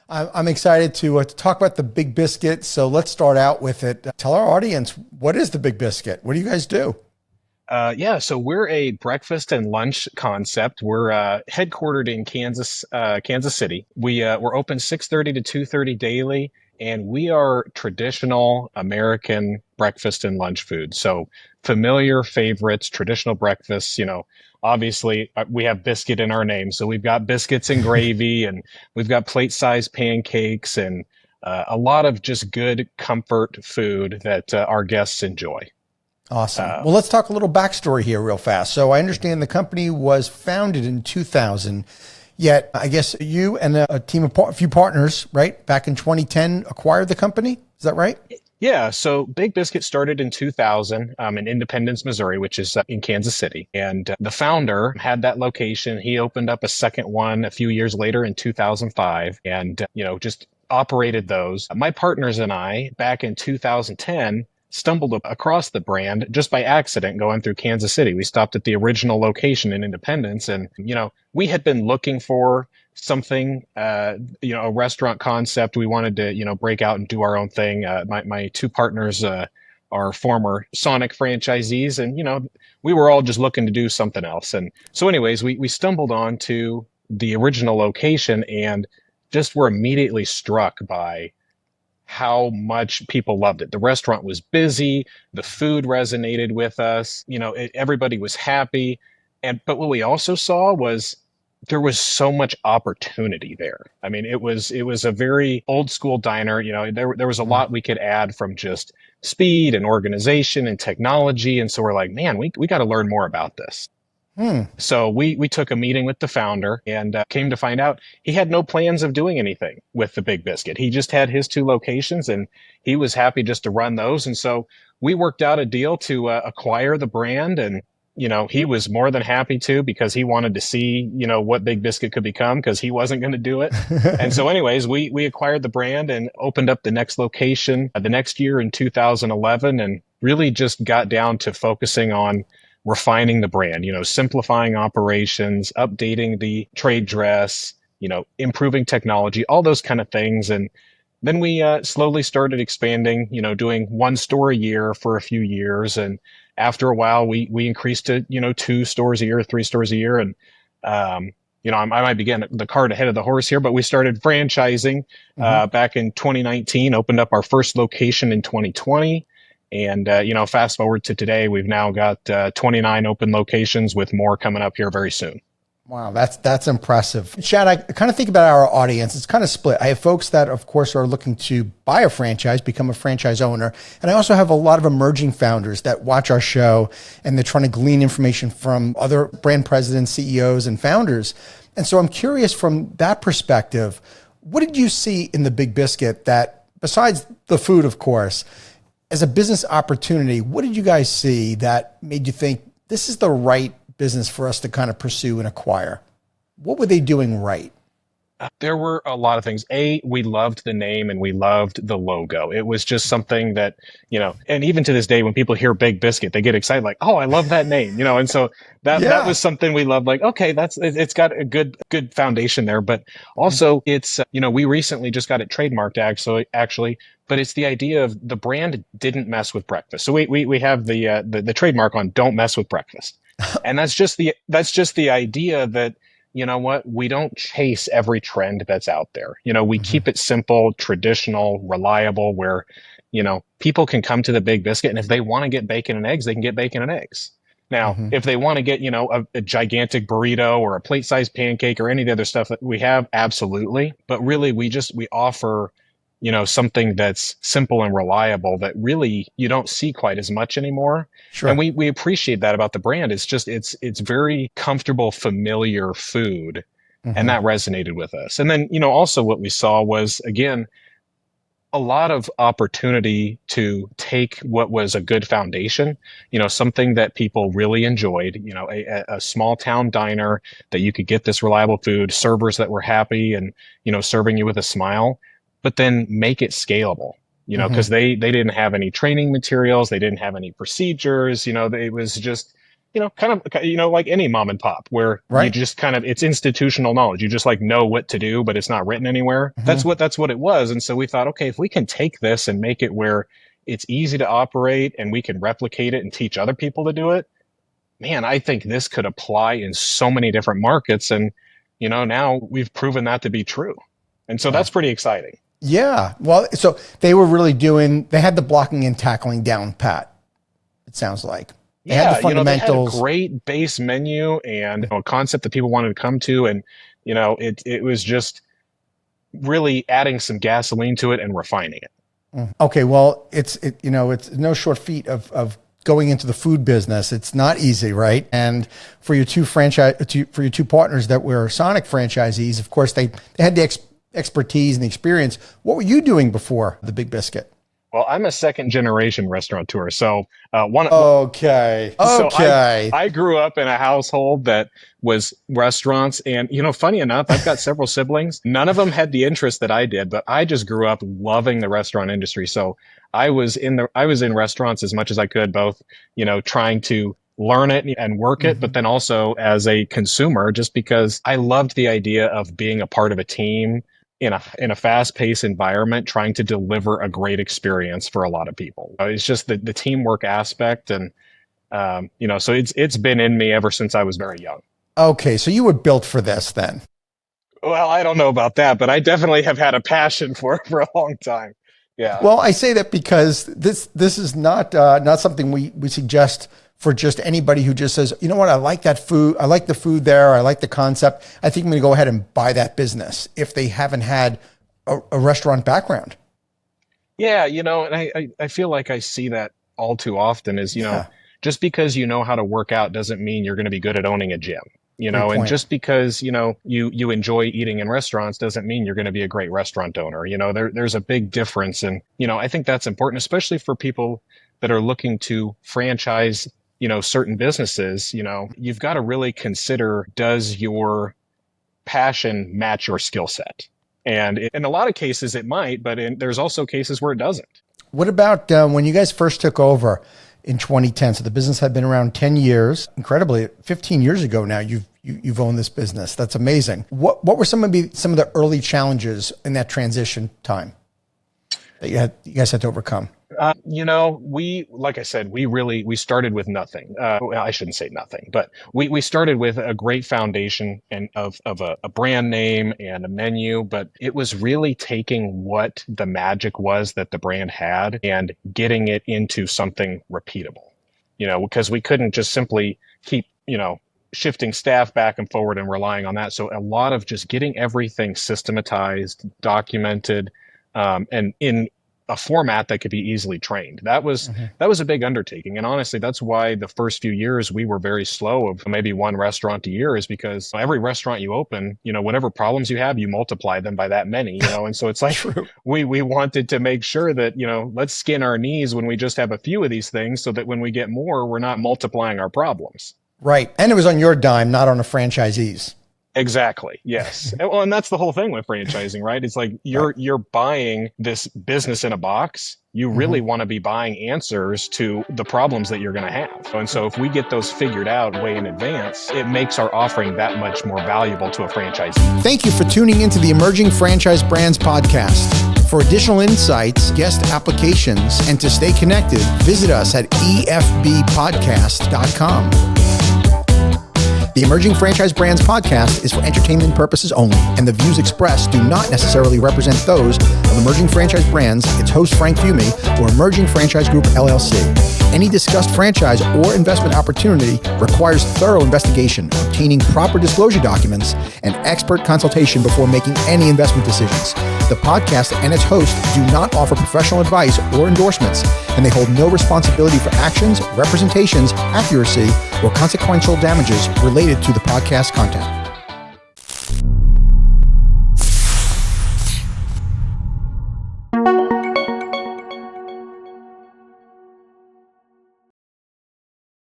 I'm excited to talk about the Big Biscuit. So let's start out with it. Tell our audience, what is the Big Biscuit? What do you guys do? Yeah, so we're a breakfast and lunch concept. We're headquartered in Kansas City. We're open 6:30 to 2:30 daily, and we are traditional American breakfast and lunch food. So familiar favorites, traditional breakfasts. Obviously we have biscuit in our name, so we've got biscuits and gravy, and we've got plate-sized pancakes, and a lot of just good comfort food that our guests enjoy. Awesome. Uh, Well, let's talk a little backstory here real fast. So I understand the company was founded in 2000, yet I guess you and a team of a few partners, right, back in 2010 acquired the company. Is that right? Yeah, so Big Biscuit started in 2000 in Independence, Missouri, which is in Kansas City. And the founder had that location. He opened up a second one a few years later in 2005 and, just operated those. My partners and I, back in 2010, stumbled across the brand just by accident going through Kansas City. We stopped at the original location in Independence and, we had been looking for something, a restaurant concept. We wanted to, break out and do our own thing. My two partners are former Sonic franchisees, and we were all just looking to do something else. And so, anyways, we stumbled onto the original location and just were immediately struck by how much people loved it. The restaurant was busy, the food resonated with us. Everybody was happy, but what we also saw was there was so much opportunity there. I mean, it was a very old school diner. There was a lot we could add from just speed and organization and technology. And so we're like, man, we got to learn more about this. Hmm. So we took a meeting with the founder and came to find out he had no plans of doing anything with the Big Biscuit. He just had his two locations and he was happy just to run those. And so we worked out a deal to acquire the brand, and he was more than happy to, because he wanted to see, what Big Biscuit could become, because he wasn't going to do it. And so anyways, we acquired the brand and opened up the next location the next year in 2011, and really just got down to focusing on refining the brand, simplifying operations, updating the trade dress, improving technology, all those kind of things. And then we slowly started expanding, doing one store a year for a few years. And after a while, we increased to, two stores a year, three stores a year. And, I might be getting the cart ahead of the horse here, but we started franchising Hmm. back in 2019, opened up our first location in 2020. And, fast forward to today, we've now got 29 open locations with more coming up here very soon. Wow, that's impressive. Chad, I kind of think about our audience. It's kind of split. I have folks that, of course, are looking to buy a franchise, become a franchise owner. And I also have a lot of emerging founders that watch our show and they're trying to glean information from other brand presidents, CEOs, and founders. And so I'm curious from that perspective, what did you see in the Big Biscuit that, besides the food, of course, as a business opportunity, what did you guys see that made you think this is the right business for us to kind of pursue and acquire? What were they doing right? There were a lot of things. We loved the name and we loved the logo. It was just something that, and even to this day, when people hear Big Biscuit, they get excited, like, oh, I love that name, and so that Yeah. was something we loved. Like, okay, it's got a good foundation there, but also it's, we recently just got it trademarked actually, but it's the idea of the brand didn't mess with breakfast. So we have the trademark on don't mess with breakfast. And that's just the idea that, you know what, we don't chase every trend that's out there. We Hmm. keep it simple, traditional, reliable, where, people can come to the Big Biscuit, and if they want to get bacon and eggs, they can get bacon and eggs. Now, Hmm. if they want to get, a gigantic burrito or a plate-sized pancake or any of the other stuff that we have, absolutely. But really, we offer, something that's simple and reliable that really you don't see quite as much anymore. And Sure. we appreciate that about the brand. It's very comfortable, familiar food, and Hmm. that resonated with us. And then, also what we saw was, again, a lot of opportunity to take what was a good foundation, something that people really enjoyed, a small town diner that you could get this reliable food, servers that were happy and, serving you with a smile, but then make it scalable, Hmm. because they didn't have any training materials. They didn't have any procedures, it was just, kind of, like any mom and pop where you Right. just kind of, it's institutional knowledge. You just like know what to do, but it's not written anywhere. That's what it was. And so we thought, okay, if we can take this and make it where it's easy to operate and we can replicate it and teach other people to do it, man, I think this could apply in so many different markets. And, now we've proven that to be true. And so that's pretty exciting. Yeah. Well, so they had the blocking and tackling down pat, it sounds like. They had the fundamentals. They had a great base menu and a concept that people wanted to come to. And, it was just really adding some gasoline to it and refining it. Okay. Well, it's no short feat of going into the food business. It's not easy, right? And for your two partners that were Sonic franchisees, of course, they had the expertise and the experience. What were you doing before the Big Biscuit? Well, I'm a second generation restaurateur. So Okay. So I grew up in a household that was restaurants. And, funny enough, I've got several siblings. None of them had the interest that I did, but I just grew up loving the restaurant industry. So I was in restaurants as much as I could, both, trying to learn it and work it, but then also as a consumer, just because I loved the idea of being a part of a team in a fast-paced environment, trying to deliver a great experience for a lot of people. It's just the teamwork aspect, and so it's been in me ever since I was very young. Okay, so you were built for this then. Well, I don't know about that, but I definitely have had a passion for it for a long time. Yeah. Well, I say that because this is not something we suggest for just anybody who just says, you know what, I like that food. I like the food there. I like the concept. I think I'm going to go ahead and buy that business if they haven't had a restaurant background. Yeah. And I feel like I see that all too often is, just because you know how to work out doesn't mean you're going to be good at owning a gym. And just because, you enjoy eating in restaurants doesn't mean you're going to be a great restaurant owner. There's a big difference. And, I think that's important, especially for people that are looking to franchise, certain businesses. You've got to really consider, does your passion match your skill set? And in a lot of cases it might, but there's also cases where it doesn't. What about when you guys first took over in 2010? So the business had been around 10 years. Incredibly, 15 years ago now, you've owned this business. That's amazing. What were some of the early challenges in that transition time that you guys had to overcome? Like I said, we started with nothing. I shouldn't say nothing, but we started with a great foundation and of a brand name and a menu, but it was really taking what the magic was that the brand had and getting it into something repeatable, because we couldn't just simply keep, shifting staff back and forward and relying on that. So a lot of just getting everything systematized, documented, and in a format that could be easily trained. That was a big undertaking. And honestly, that's why the first few years we were very slow of maybe one restaurant a year, is because every restaurant you open, whatever problems you have, you multiply them by that many, and so it's like we wanted to make sure that, let's skin our knees when we just have a few of these things so that when we get more, we're not multiplying our problems. Right. And it was on your dime, not on the franchisees. Exactly. Yes. Well, and that's the whole thing with franchising, right? It's like you're buying this business in a box. You really want to be buying answers to the problems that you're going to have. And so if we get those figured out way in advance, it makes our offering that much more valuable to a franchisee. Thank you for tuning into the Emerging Franchise Brands podcast. For additional insights, guest applications, and to stay connected, visit us at efbpodcast.com. The Emerging Franchise Brands podcast is for entertainment purposes only, and the views expressed do not necessarily represent those of Emerging Franchise Brands, its host Frank Fumey, or Emerging Franchise Group LLC. Any discussed franchise or investment opportunity requires thorough investigation, obtaining proper disclosure documents, and expert consultation before making any investment decisions. The podcast and its host do not offer professional advice or endorsements, and they hold no responsibility for actions, representations, accuracy, or consequential damages related to the podcast content.